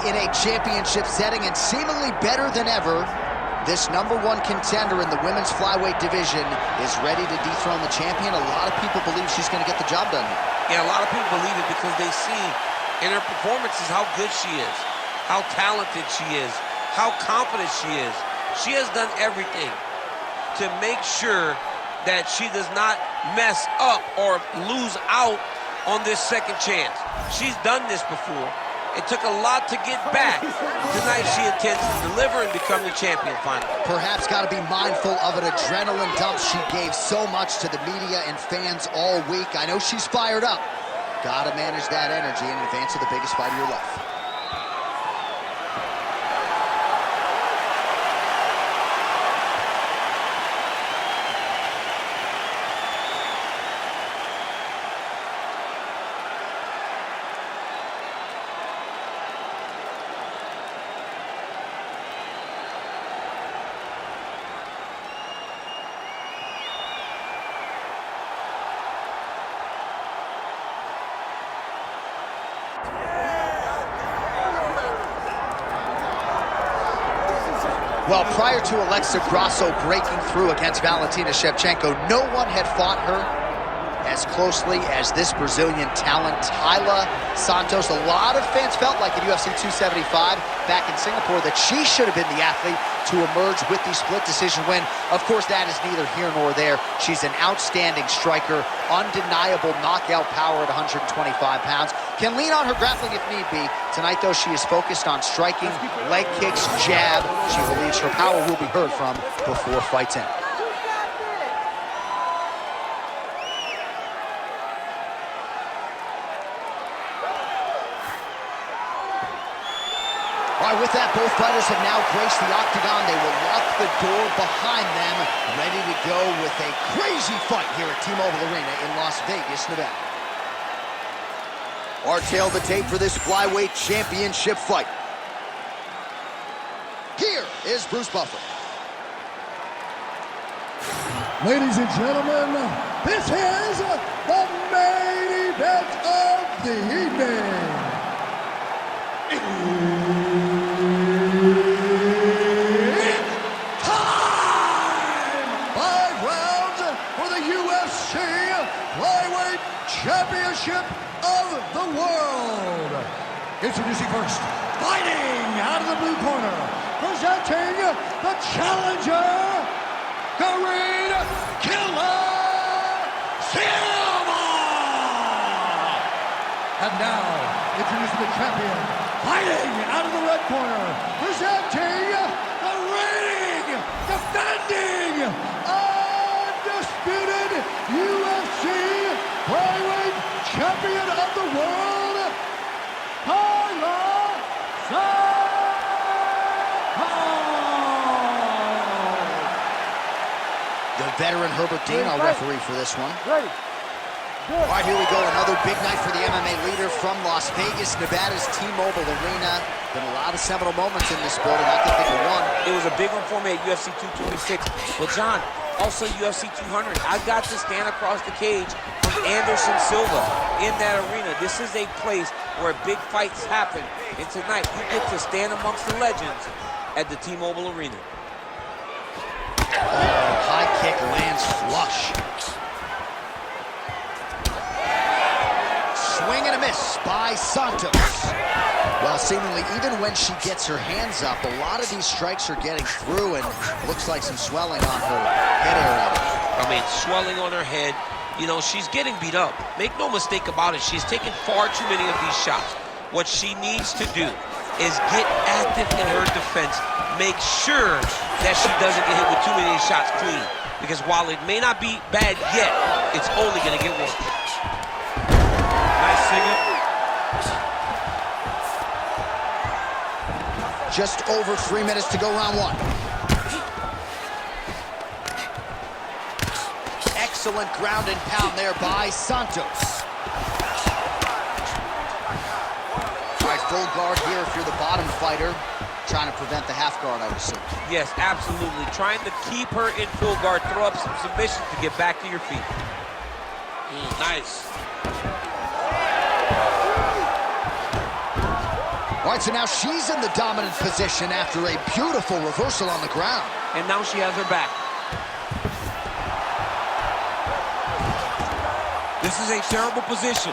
in a championship setting and seemingly better than ever. This #1 contender in the women's flyweight division is ready to dethrone the champion. A lot of people believe she's going to get the job done here. Yeah, a lot of people believe it because they see in her performances how good she is, how talented she is, how confident she is. She has done everything to make sure that she does not mess up or lose out on this second chance. She's done this before. It took a lot to get back. Tonight she intends to deliver and become the champion finally. Perhaps got to be mindful of an adrenaline dump. She gave so much to the media and fans all week. I know she's fired up. Got to manage that energy in advance of the biggest fight of your life. Well, prior to Alexa Grasso breaking through against Valentina Shevchenko, no one had fought her as closely as this Brazilian talent, Taila Santos. A lot of fans felt like at UFC 275 back in Singapore that she should have been the athlete to emerge with the split decision win. Of course, that is neither here nor there. She's an outstanding striker, undeniable knockout power at 125 pounds. Can lean on her grappling if need be. Tonight, though, she is focused on striking, leg kicks, jab. She believes her power will be heard from before fights end. All right, with that, both fighters have now graced the octagon. They will lock the door behind them, ready to go with a crazy fight here at T-Mobile Arena in Las Vegas, Nevada. Our tail the tape for this flyweight championship fight. Here is Bruce Buffer. Ladies and gentlemen, this is the main event of the evening. Championship of the world. Introducing first, fighting out of the blue corner, presenting the challenger, Karine Silva. And now, introducing the champion, fighting out of the red corner, presenting the reigning, defending, undisputed UFC flyweight champion of the world, Taila Santos. The veteran Herbert Dean, our referee for this one. Ready. All right, here we go. Another big night for the MMA leader from Las Vegas, Nevada's T-Mobile Arena. Been a lot of seminal moments in this building. I can think of one. It was a big one for me at UFC 226. But John, also UFC 200. I got to stand across the cage from Anderson Silva in that arena. This is a place where big fights happen. And tonight, you get to stand amongst the legends at the T-Mobile Arena. Oh, high kick lands flush. Swing and a miss by Santos. Well, seemingly, even when she gets her hands up, a lot of these strikes are getting through, and looks like some swelling on her head area. I mean, swelling on her head. You know, she's getting beat up. Make no mistake about it. She's taken far too many of these shots. What she needs to do is get active in her defense. Make sure that she doesn't get hit with too many shots clean. Because while it may not be bad yet, it's only going to get worse. Nice singing. Just over 3 minutes to go, round one. Excellent ground and pound there by Santos. All right, full guard here if you're the bottom fighter. Trying to prevent the half guard, I would assume. Yes, absolutely. Trying to keep her in full guard, throw up some submissions to get back to your feet. Nice. All right, right, so now she's in the dominant position after a beautiful reversal on the ground. And now she has her back. This is a terrible position.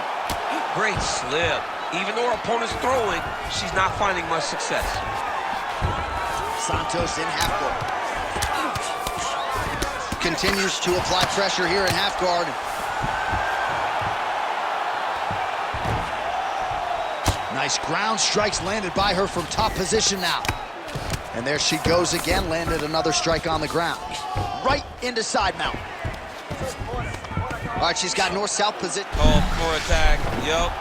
Great slip. Even though her opponent's throwing, she's not finding much success. Santos in half guard. Continues to apply pressure here in half guard. Nice ground strikes landed by her from top position now. And there she goes again, landed another strike on the ground. Right into side mount. All right, she's got north-south position. Oh, for attack, yep.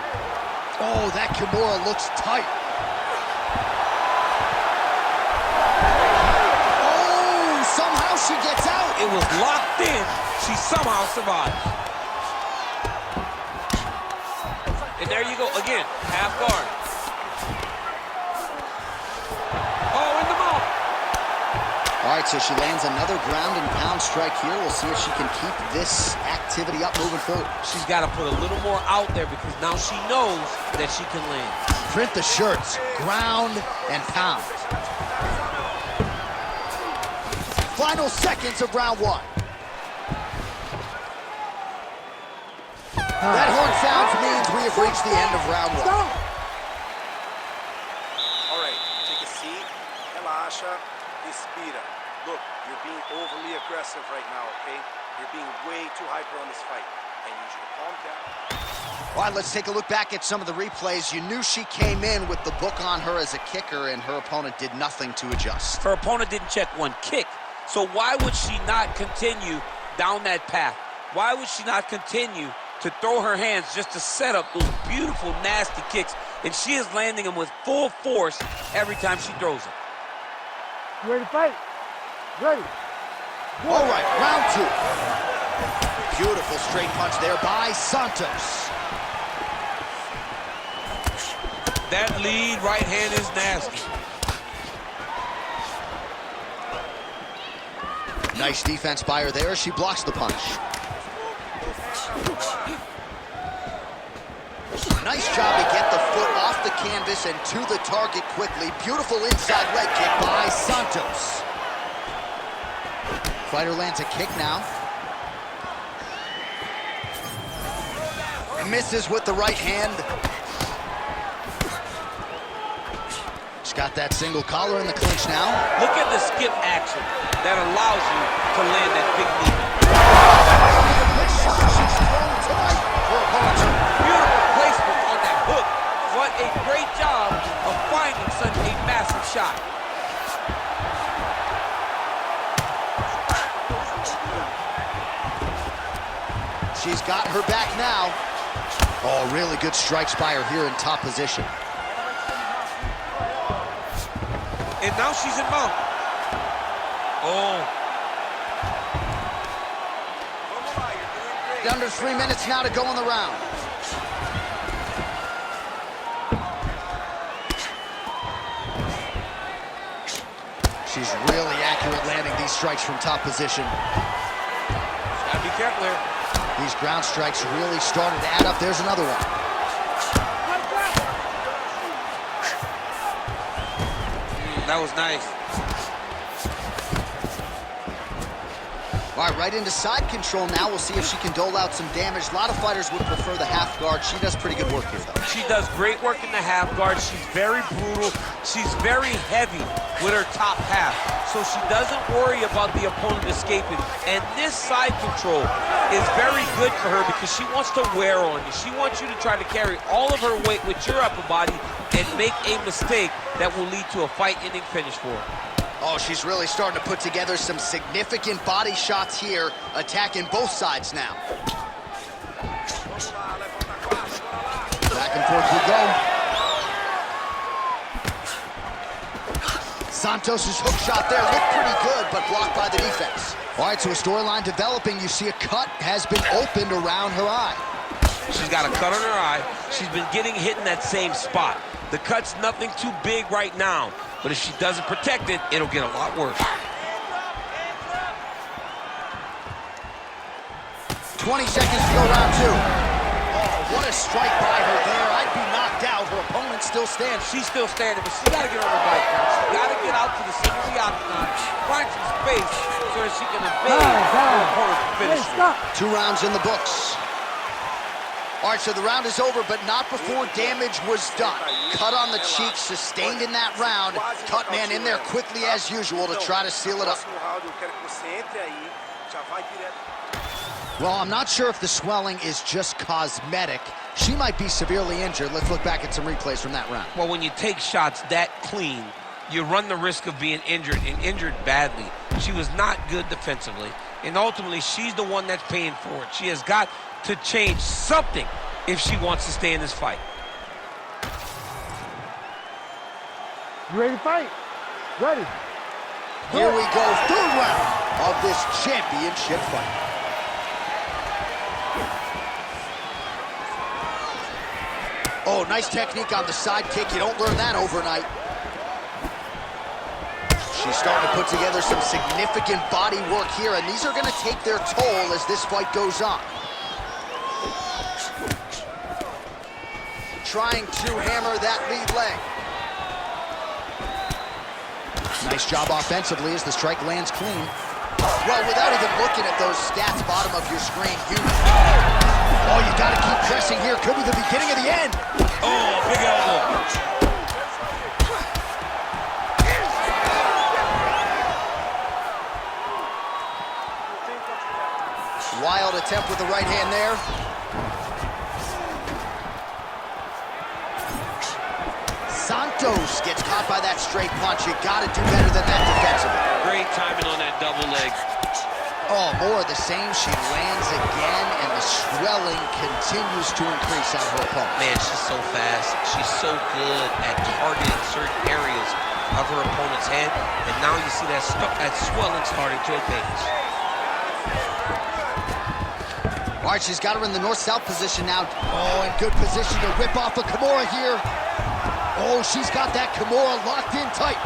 Oh, that Kimura looks tight. Oh, somehow she gets out. It was locked in. She somehow survives. And there you go, again, half guard. Oh, in the mouth. All right, so she lands another ground and pound strike here. We'll see if she can keep this activity up moving forward. She's got to put a little more out there because now she knows that she can land. Print the shirts, ground and pound. Final seconds of round one. That horn sounds means we have reached the end of round one. All right, take a seat. Relaxa. Respira. Look, you're being overly aggressive right now, okay? You're being way too hyper on this fight. I need you to calm down. All right, let's take a look back at some of the replays. You knew she came in with the book on her as a kicker, and her opponent did nothing to adjust. Her opponent didn't check one kick. So why would she not continue down that path? Why would she not continue to throw her hands just to set up those beautiful, nasty kicks? And she is landing them with full force every time she throws them. You ready to fight? Ready. All right, round two. Beautiful straight punch there by Santos. That lead right hand is nasty. Nice defense by her there. She blocks the punch. Nice job to get the foot off the canvas and to the target quickly. Beautiful inside leg kick by Santos. Fighter lands a kick now. Misses with the right hand. She's got that single collar in the clinch now. Look at the skip action that allows you to land that big knee. She's thrown tonight for opponents. Beautiful placement on that hook. What a great job of finding such a massive shot. She's got her back now. Oh, really good strikes by her here in top position. And now she's in mount. Oh. Under 3 minutes now to go in the round. She's really accurate landing these strikes from top position. Gotta be careful here. These ground strikes really started to add up. There's another one. That was nice. All right, right into side control now. We'll see if she can dole out some damage. A lot of fighters would prefer the half guard. She does pretty good work here, though. She does great work in the half guard. She's very brutal. She's very heavy with her top half. So she doesn't worry about the opponent escaping. And this side control is very good for her because she wants to wear on you. She wants you to try to carry all of her weight with your upper body and make a mistake that will lead to a fight-ending finish for her. Oh, she's really starting to put together some significant body shots here, attacking both sides now. Back and forth we go. Santos' hook shot there looked pretty good, but blocked by the defense. All right, so a storyline developing. You see a cut has been opened around her eye. She's got a cut on her eye. She's been getting hit in that same spot. The cut's nothing too big right now, but if she doesn't protect it, it'll get a lot worse. 20 seconds to go round two. Oh, what a strike by her there. I'd be knocked out. Her opponent's still standing. She's still standing, but she gotta get on the bike now. She gotta get out to the center of the octagon, find some space so that she can evade her opponent's finish. 2 rounds in the books. All right, so the round is over, but not before damage was done. Cut on the cheek, sustained in that round. Cut man in there quickly as usual to try to seal it up. Well, I'm not sure if the swelling is just cosmetic. She might be severely injured. Let's look back at some replays from that round. Well, when you take shots that clean, you run the risk of being injured, and injured badly. She was not good defensively, and ultimately, she's the one that's paying for it. She has got to change something if she wants to stay in this fight. You ready to fight? Ready. Here we go, 3rd round of this championship fight. Oh, nice technique on the side kick. You don't learn that overnight. She's starting to put together some significant body work here, and these are going to take their toll as this fight goes on. Trying to hammer that lead leg. Nice job offensively as the strike lands clean. Well, without even looking at those stats bottom of your screen, oh, you got to keep pressing here. Could be the beginning of the end. Oh, big elbow. Wild attempt with the right hand there. Santos gets caught by that straight punch. You got to do better than that defensively. Great timing on that double leg. Oh, more of the same. She lands again, and the swelling continues to increase on her opponent. Man, she's so fast. She's so good at targeting certain areas of her opponent's head, and now you see that swelling starting to advance. All right, she's got her in the north-south position now. Oh, in good position to whip off a Kimura here. Oh, she's got that Kimura locked in tight.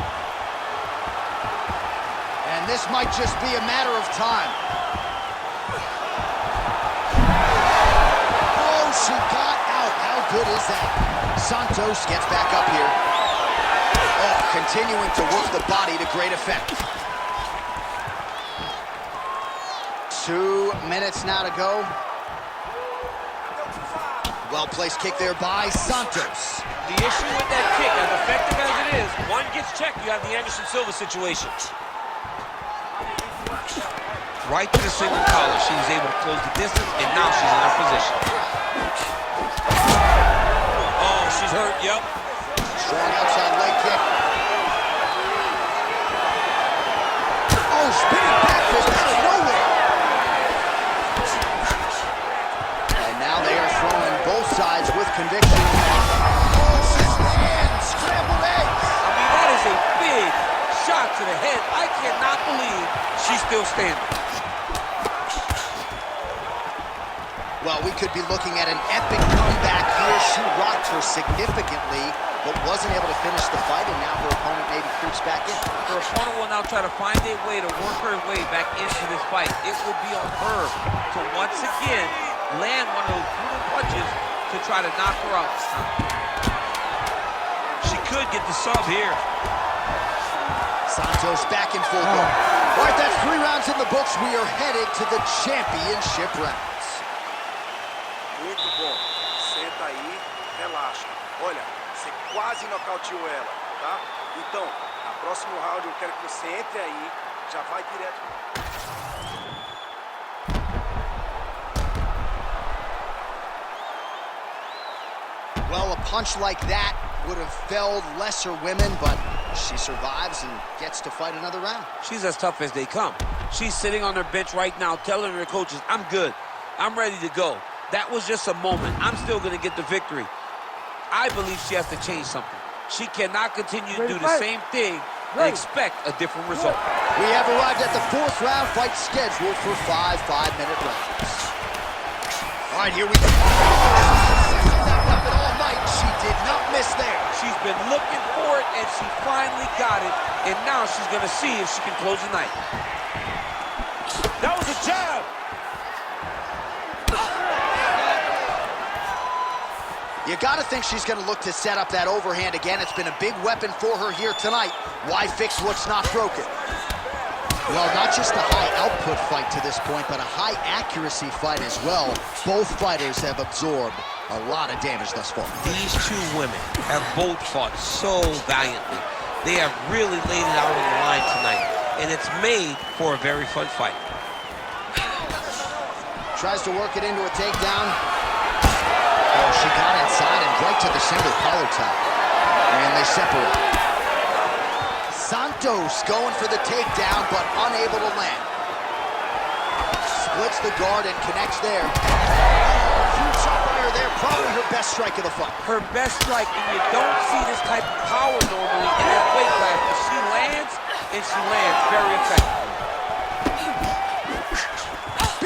And this might just be a matter of time. Oh, she got out. How good is that? Santos gets back up here. Oh, continuing to work the body to great effect. 2 minutes now to go. Well-placed kick there by Santos. The issue with that kick, as effective as it is, one gets checked, you have the Anderson Silva situation. Right to the single collar. She was able to close the distance, and now she's in her position. Oh, she's hurt, yep. Strong outside leg kick. Oh, spinning back fist out of nowhere. And now they are throwing both sides with conviction. Oh, she stands. Scrambled eggs. I mean, that is a big shot to the head. I cannot believe she's still standing. Well, we could be looking at an epic comeback here. She rocked her significantly, but wasn't able to finish the fight, and now her opponent maybe creeps back in. Her opponent will now try to find a way to work her way back into this fight. It will be on her to once again land one of those brutal punches to try to knock her out this time. She could get the sub here. Santos back in full guard. All right, that's 3 rounds in the books. We are headed to the championship rounds. Muito bom. Senta aí, relaxa. Olha, você quase nocauteou ela, tá? Então, no próximo round eu quero que você entre aí, já vai direto. Well, a punch like that would have felled lesser women, but she survives and gets to fight another round. She's as tough as they come. She's sitting on her bench right now telling her coaches, I'm good. I'm ready to go. That was just a moment. I'm still going to get the victory. I believe she has to change something. She cannot continue to do the same thing and expect a different result. We have arrived at the 4th round, fight scheduled for 5 5-minute rounds. All right, here we go. That weapon all night. She did not miss there. She's been looking for it, and she finally got it. And now she's going to see if she can close the night. That was a jab. You got to think she's going to look to set up that overhand again. It's been a big weapon for her here tonight. Why fix what's not broken? Well, not just a high-output fight to this point, but a high-accuracy fight as well. Both fighters have absorbed a lot of damage thus far. These two women have both fought so valiantly. They have really laid it out on the line tonight, and it's made for a very fun fight. Tries to work it into a takedown. Oh, she got inside and right to the single collar tie. And they separate. Santos going for the takedown, but unable to land. Splits the guard and connects there. Huge shot by her there, probably her best strike of the fight. Her best strike, and you don't see this type of power normally in this weight class, but she lands, and she lands very effectively.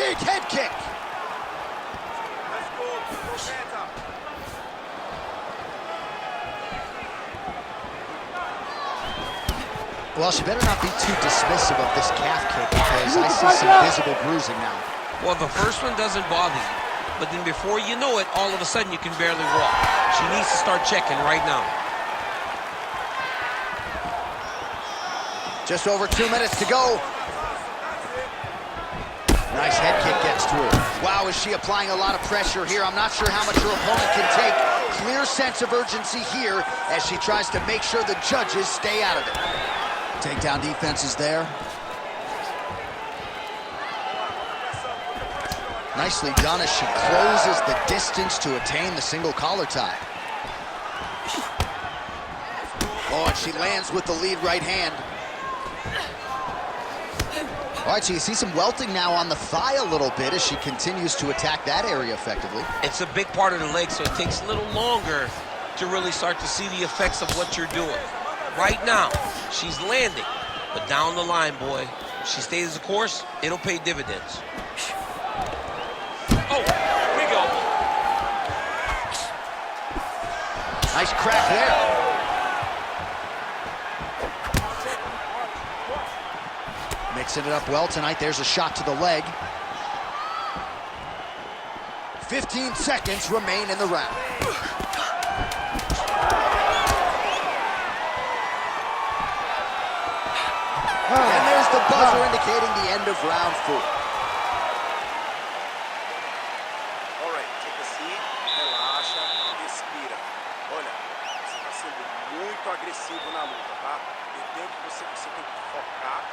Big head kick. Well, she better not be too dismissive of this calf kick because I see some visible bruising now. Well, the first one doesn't bother you, but then before you know it, all of a sudden you can barely walk. She needs to start checking right now. Just over 2 minutes to go. Nice head kick gets through. Wow, is she applying a lot of pressure here? I'm not sure how much her opponent can take. Clear sense of urgency here as she tries to make sure the judges stay out of it. Takedown defense is there. Nicely done as she closes the distance to attain the single collar tie. Oh, and she lands with the lead right hand. All right, so you see some welting now on the thigh a little bit as she continues to attack that area effectively. It's a big part of the leg, so it takes a little longer to really start to see the effects of what you're doing. Right now, she's landing, but down the line, boy, if she stays the course, it'll pay dividends. Oh, big elbow. Nice crack there. Mixing it up well tonight. There's a shot to the leg. 15 seconds remain in the round. And there's the buzzer indicating the end of round 4. All right, take a seat, relaxa, respira. Olha, você está sendo muito agressivo na luta, tá? Eu tenho que você tem que focar.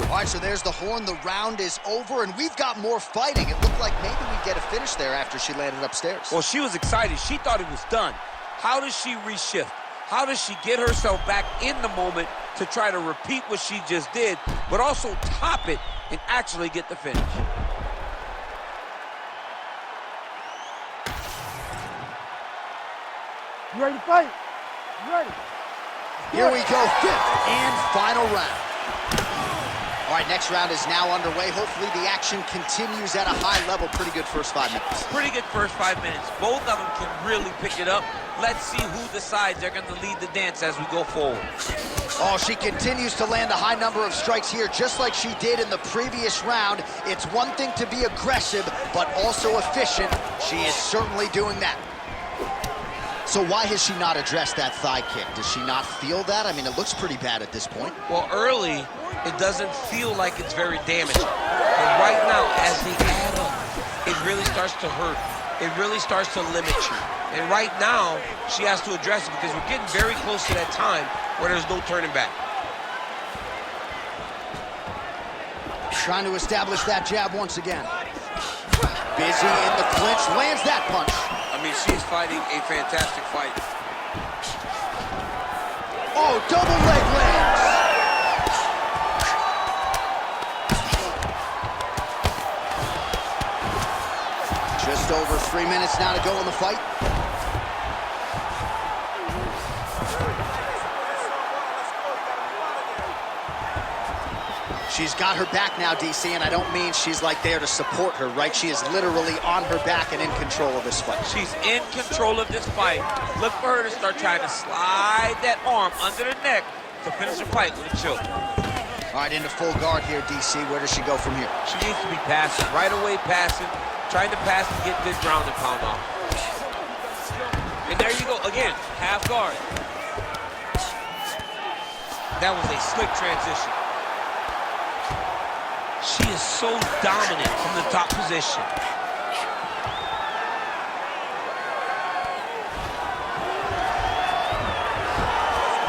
All right, so there's the horn. The round is over, and we've got more fighting. It looked like maybe we'd get a finish there after she landed upstairs. Well, she was excited. She thought it was done. How does she reshift? How does she get herself back in the moment to try to repeat what she just did, but also top it and actually get the finish? You ready to fight? You ready? Here we go, 5th and final round. All right, next round is now underway. Hopefully the action continues at a high level. Pretty good first 5 minutes. Pretty good first 5 minutes. Both of them can really pick it up. Let's see who decides they're going to lead the dance as we go forward. Oh, she continues to land a high number of strikes here, just like she did in the previous round. It's one thing to be aggressive, but also efficient. She is certainly doing that. So why has she not addressed that thigh kick? Does she not feel that? I mean, it looks pretty bad at this point. Well, early, it doesn't feel like it's very damaging. But right now, as they add up, it really starts to hurt. It really starts to limit you. And right now, she has to address it because we're getting very close to that time where there's no turning back. Trying to establish that jab once again. Busy in the clinch, lands that punch. I mean, she's fighting a fantastic fight. Oh, double leg lands. Just over 3 minutes now to go in the fight. She's got her back now, DC, and I don't mean she's like there to support her, right? She is literally on her back and in control of this fight. She's in control of this fight. Look for her to start trying to slide that arm under the neck to finish the fight with a choke. All right, into full guard here, DC. Where does she go from here? She needs to be passing, right away passing, trying to pass and get this ground and pound off. again, half guard. That was a slick transition. She is so dominant from the top position.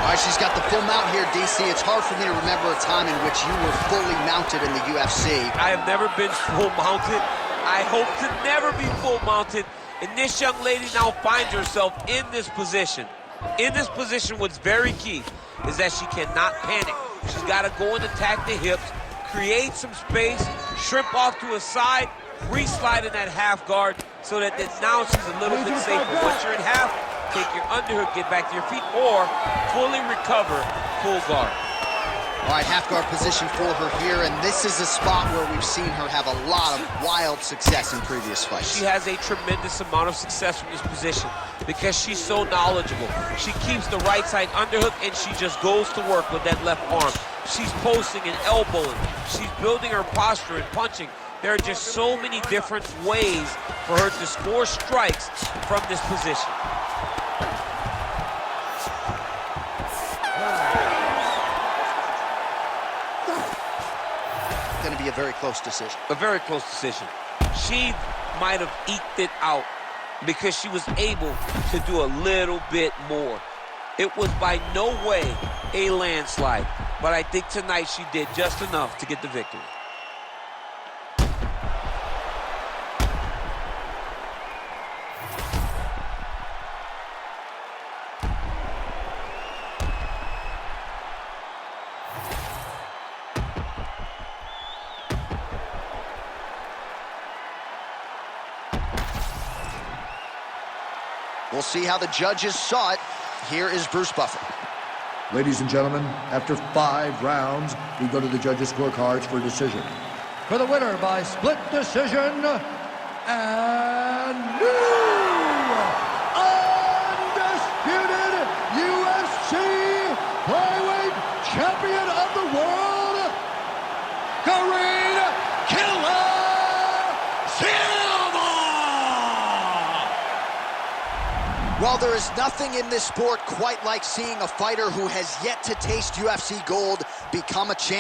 All right, she's got the full mount here, DC. It's hard for me to remember a time in which you were fully mounted in the UFC. I have never been full mounted. I hope to never be full mounted. And this young lady now finds herself in this position. In this position, what's very key is that she cannot panic. She's got to go and attack the hips, create some space, shrimp off to a side, re-slide in that half guard so that then now she's a little bit safer. Once you're in half, take your underhook, get back to your feet, or fully recover, full guard. All right, half guard position for her here, and this is a spot where we've seen her have a lot of wild success in previous fights. She has a tremendous amount of success from this position because she's so knowledgeable. She keeps the right side underhook, and she just goes to work with that left arm. She's posting and elbowing. She's building her posture and punching. There are just so many different ways for her to score strikes from this position. Going to be a very close decision. A very close decision. She might have eked it out because she was able to do a little bit more. It was by no way a landslide, but I think tonight she did just enough to get the victory. We'll see how the judges saw it. Here is Bruce Buffer. Ladies and gentlemen, after 5 rounds, we go to the judges' scorecards for decision. For the winner by split decision, and new undisputed UFC flyweight champion of the world, Karine Silva! Well, there is nothing in this sport quite like seeing a fighter who has yet to taste UFC gold become a champion.